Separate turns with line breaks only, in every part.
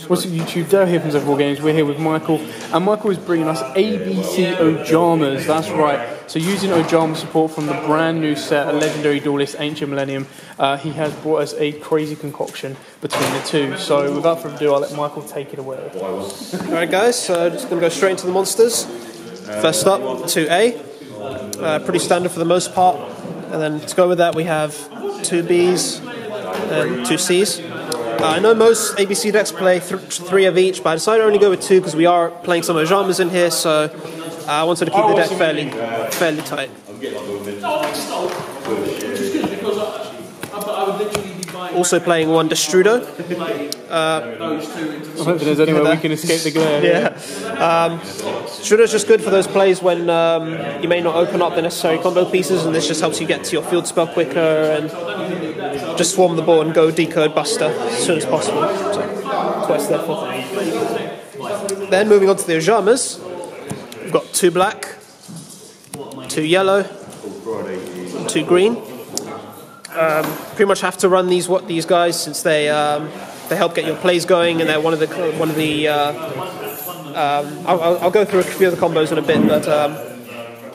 What's up YouTube, Dale here from Zephyr Wargames. We're here with Michael, and Michael is bringing us ABC Ojamas, that's right. So using Ojama support from the brand new set, a legendary duelist, Ancient Millennium, he has brought us a crazy concoction between the two. So without further ado, I'll let Michael take it away.
Alright guys, so just going to go straight into the monsters. First up, 2A, pretty standard for the most part. And then to go with that we have 2 Bs and 2 Cs. I know most ABC decks play 3 of each, but I decided to only go with 2 because we are playing some Ojamas in here, so I wanted to keep the deck fairly tight. Also playing 1 Destrudo.
I hope there's any way we can escape the glare.
Yeah. Destrudo is just good for those plays when you may not open up the necessary combo pieces, and this just helps you get to your field spell quicker and just swarm the board and go decode Buster as soon as possible. So that's what it's there for. Then moving on to the Ojamas, we've got 2 black, 2 yellow, and 2 green. Pretty much have to run these guys since they help get your plays going, and they're one of the I'll go through a few of the combos in a bit, but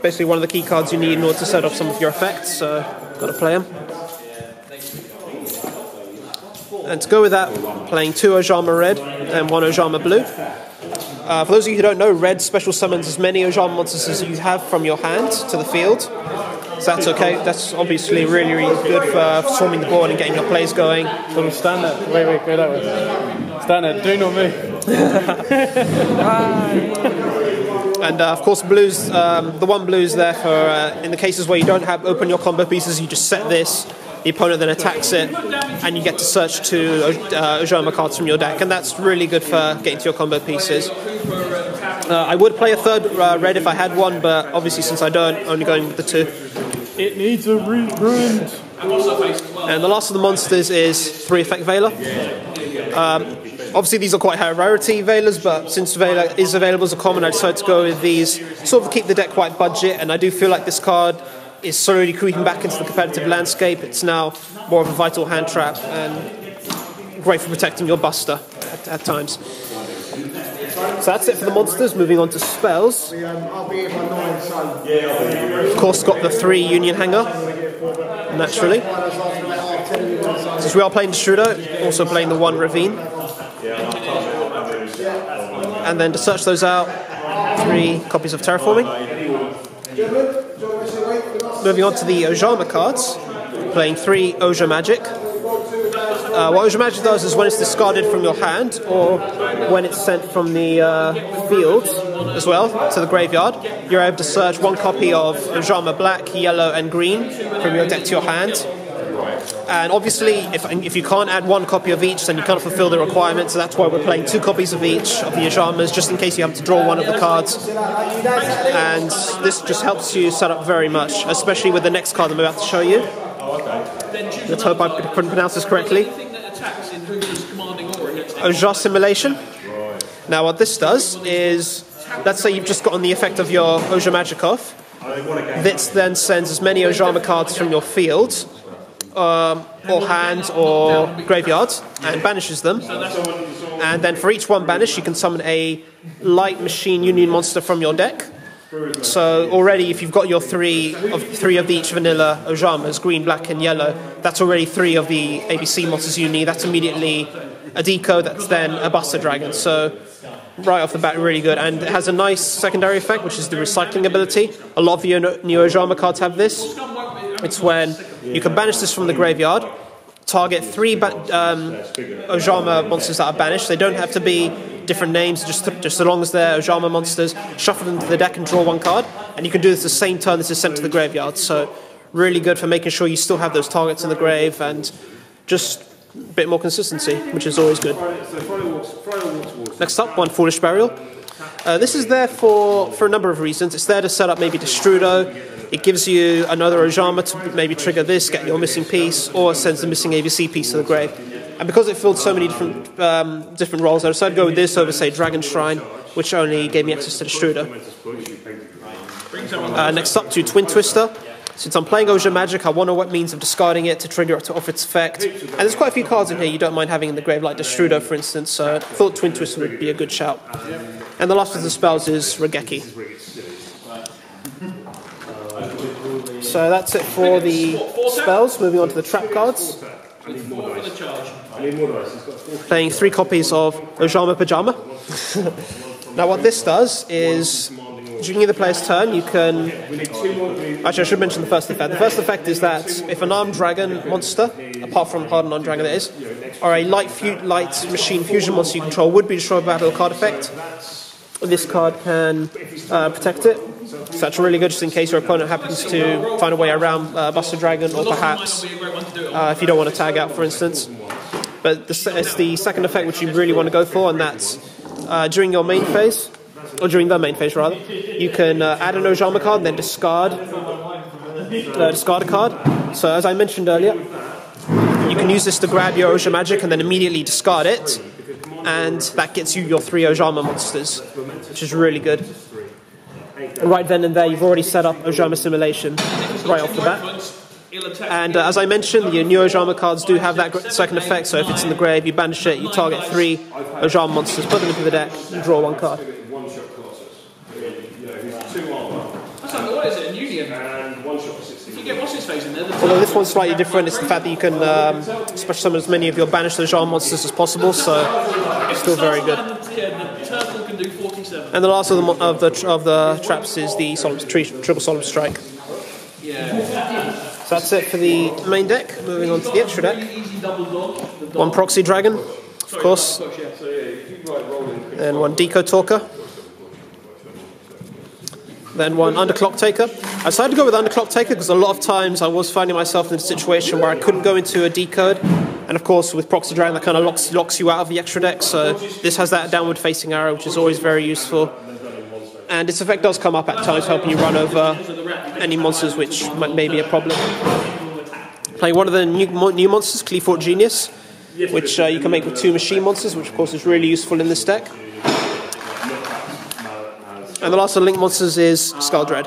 basically one of the key cards you need in order to set off some of your effects, so got to play them. And to go with that, playing 2 Ojama red and 1 Ojama blue. For those of you who don't know, red special summons as many Ojama monsters as you have from your hand to the field. So that's okay. That's obviously really good for swarming the board and getting your plays going.
So stand there. Wait, go that way. Stand there. Do not move.
And of course, blues. The 1 blue is there for in the cases where you don't have open your combo pieces. You just set this. The opponent then attacks it, and you get to search 2 Ojama cards from your deck, and that's really good for getting to your combo pieces. I would play a 3rd red if I had one, but obviously since I don't, only going with the 2.
It needs a reprint.
And the last of the monsters is 3 Effect Veiler. Obviously these are quite high rarity Veilers, but since Veiler is available as a common, I decided to go with these, sort of keep the deck quite budget, and I do feel like this card is slowly creeping back into the competitive landscape. It's now more of a vital hand trap and great for protecting your Buster at times. So that's it for the monsters. Moving on to spells. Of course, got the 3 Union Hanger, naturally. Since we are playing Destrudo, also playing the 1 Ravine. And then to search those out, 3 copies of Terraforming. Moving on to the Ojama cards, playing 3 Oja Magic. What Oja Magic does is when it's discarded from your hand, or when it's sent from the field as well to the graveyard, you're able to search 1 copy of Ojama Black, Yellow and Green from your deck to your hand. And obviously, if you can't add 1 copy of each, then you can't fulfill the requirement, so that's why we're playing 2 copies of each of the Ojamas, just in case you have to draw 1 of the cards. And this just helps you set up very much, especially with the next card I'm about to show you. Let's hope I pronounce this correctly. Oja Simulation. Now what this does is, let's say you've just gotten the effect of your Oja Magic off. This then sends as many Ojama cards from your field, or hand or graveyard, and banishes them. And then for each 1 banish, you can summon a light machine union monster from your deck. So already, if you've got your 3 of each vanilla Ojamas, green, black and yellow, that's already 3 of the ABC monsters you need. That's immediately a deco, that's then a Buster Dragon. So right off the bat, really good. And it has a nice secondary effect, which is the recycling ability. A lot of your new Ojama cards have this. It's when you can banish this from the graveyard, target 3 Ojama monsters that are banished. They don't have to be different names, just as long as they're Ojama monsters. Shuffle them to the deck and draw 1 card, and you can do this the same turn this is sent to the graveyard. So really good for making sure you still have those targets in the grave, and just a bit more consistency, which is always good. Next up, 1 Foolish Burial. This is there for a number of reasons. It's there to set up maybe Destrudo. It gives you another Ojama to maybe trigger this, get your missing piece, or sends the missing ABC piece to the grave. And because it filled so many different roles, I decided to go with this over, say, Dragon Shrine, which only gave me access to Destrudo. Next up to Twin Twister. Since I'm playing Ojama Magic, I want a means of discarding it to trigger it to off its effect. And there's quite a few cards in here you don't mind having in the grave, like Destrudo, for instance, so I thought Twin Twist would be a good shout. And the last of the spells is Regeki. So that's it for the spells. Moving on to the trap cards. Playing 3 copies of Ojama Pajama. Now what this does is, during the player's turn, you can... Actually, I should mention the first effect. The first effect is that if an armed dragon monster, apart from hard non-dragon that is, or a light machine fusion monster you control would be destroyed by a battle card effect, this card can protect it. So that's really good just in case your opponent happens to find a way around Buster Dragon, or perhaps if you don't want to tag out, for instance. But it's the second effect which you really want to go for, and that's during your main phase, or during the main phase rather, you can add an Ojama card and then discard a card. So as I mentioned earlier, you can use this to grab your Ojama Magic and then immediately discard it, and that gets you your 3 Ojama monsters, which is really good. Right then and there, you've already set up Ojama Simulation right off the bat. And as I mentioned, the new Ojama cards do have that second effect, so if it's in the grave, you banish it, you target 3 Ojama monsters, put them into the deck, and draw 1 card.
What is it, a union? If you get what's his face in there...
Although this one's slightly different, it's the fact that you can special summon as many of your banished Ojama monsters as possible, so it's still very good. And the last of the traps is the triple Solemn Strike. So that's it for the main deck. Moving on to the extra deck. 1 Proxy Dragon, of course. Then 1 Deco Talker. Then 1 Underclock Taker. I decided to go with Underclock Taker because a lot of times I was finding myself in a situation where I couldn't go into a decode. And of course, with Proxy Dragon, that kind of locks you out of the extra deck. So this has that downward facing arrow, which is always very useful. And its effect does come up at times, helping you run over any monsters which may be a problem. Playing one of the new monsters, Cleafort Genius, which you can make with 2 machine monsters, which of course is really useful in this deck. And the last of the Link monsters is Skuldred.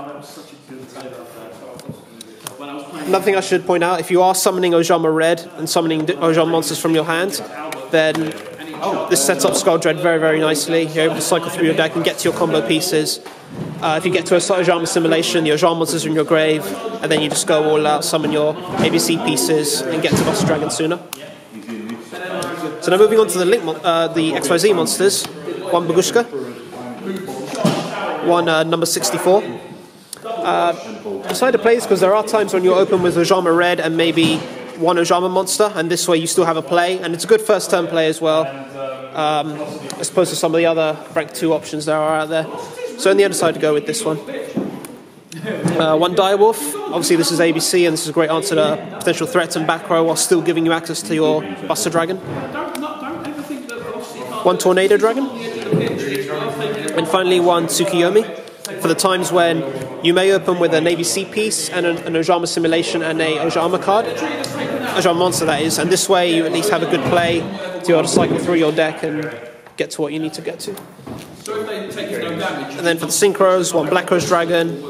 Another thing I should point out, if you are summoning Ojama Red and summoning Ojama monsters from your hand, then this sets up Skuldred very, very nicely. You're able to cycle through your deck and get to your combo pieces. If you get to a Ojama Simulation, the Ojama monsters are in your grave, and then you just go all out, summon your ABC pieces, and get to Buster Dragon sooner. So now moving on to the XYZ monsters. 1 Bagushka. 1 number 64. I decided to play this because there are times when you're open with Ojama Red and maybe 1 Ojama monster, and this way you still have a play, and it's a good first turn play as well, as opposed to some of the other rank 2 options there are out there. So in the end I decided to go with this one. 1 Direwolf. Obviously this is ABC, and this is a great answer to potential threats and back row while still giving you access to your Buster Dragon. 1 Tornado Dragon. And finally 1 Tsukiyomi, for the times when you may open with an ABC piece and an Ojama Simulation and a Ojama card. Ojama monster, that is. And this way you at least have a good play to be able to cycle through your deck and get to what you need to get to. And then for the Synchros, 1 Black Rose Dragon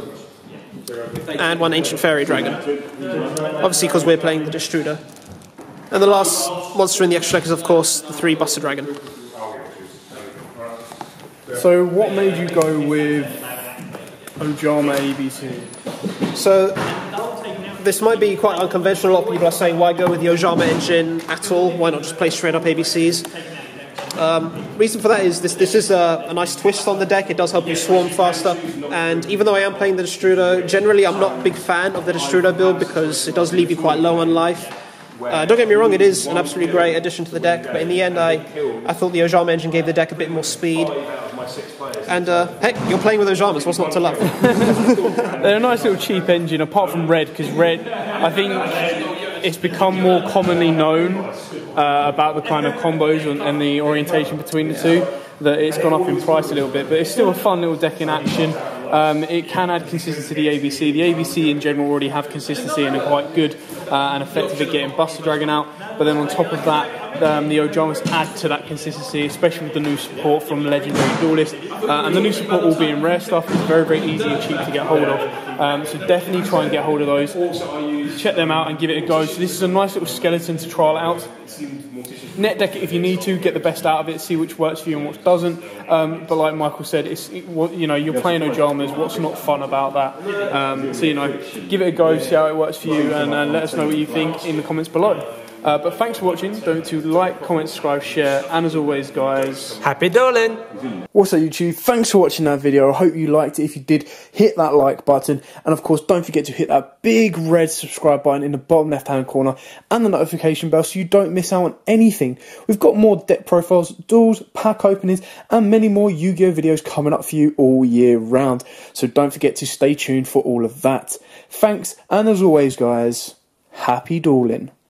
and 1 Ancient Fairy Dragon. Obviously because we're playing the Destrudo. And the last monster in the extra deck is of course the 3 Buster Dragon.
So what made you go with Ojama ABC?
So this might be quite unconventional. A lot of people are saying, why go with the Ojama engine at all? Why not just play straight up ABCs? Reason for that is this is a nice twist on the deck. It does help you swarm faster. And even though I am playing the Destrudo, generally I'm not a big fan of the Destrudo build because it does leave you quite low on life. Don't get me wrong, it is an absolutely great addition to the deck, but in the end I thought the Ojama engine gave the deck a bit more speed. And heck, you're playing with Ojamas, what's not to love?
They're a nice little cheap engine, apart from Red, because Red, I think it's become more commonly known about the kind of combos and the orientation between the two, that it's gone up in price a little bit, but it's still a fun little deck in action. It can add consistency to the ABC. The ABC in general already have consistency and are quite good and effective at getting Buster Dragon out, but then on top of that, the Ojamas add to that consistency, especially with the new support from Legendary Duelist. And the new support all being rare stuff is very, very easy and cheap to get hold of. So definitely try and get hold of those. Check them out and give it a go. So this is a nice little skeleton to trial out. Net deck it if you need to, get the best out of it, see which works for you and what doesn't. But like Michael said, you're playing Ojamas. What's not fun about that? So give it a go, see how it works for you, and let us know what you think in the comments below. But thanks for watching. Don't forget to like, comment, subscribe, share, and as always, guys,
Happy Dueling!
What's up, YouTube? Thanks for watching that video. I hope you liked it. If you did, hit that like button, and of course, don't forget to hit that big red subscribe button in the bottom left-hand corner and the notification bell so you don't miss out on anything. We've got more deck profiles, duels, pack openings, and many more Yu-Gi-Oh videos coming up for you all year round. So don't forget to stay tuned for all of that. Thanks, and as always, guys, happy dueling.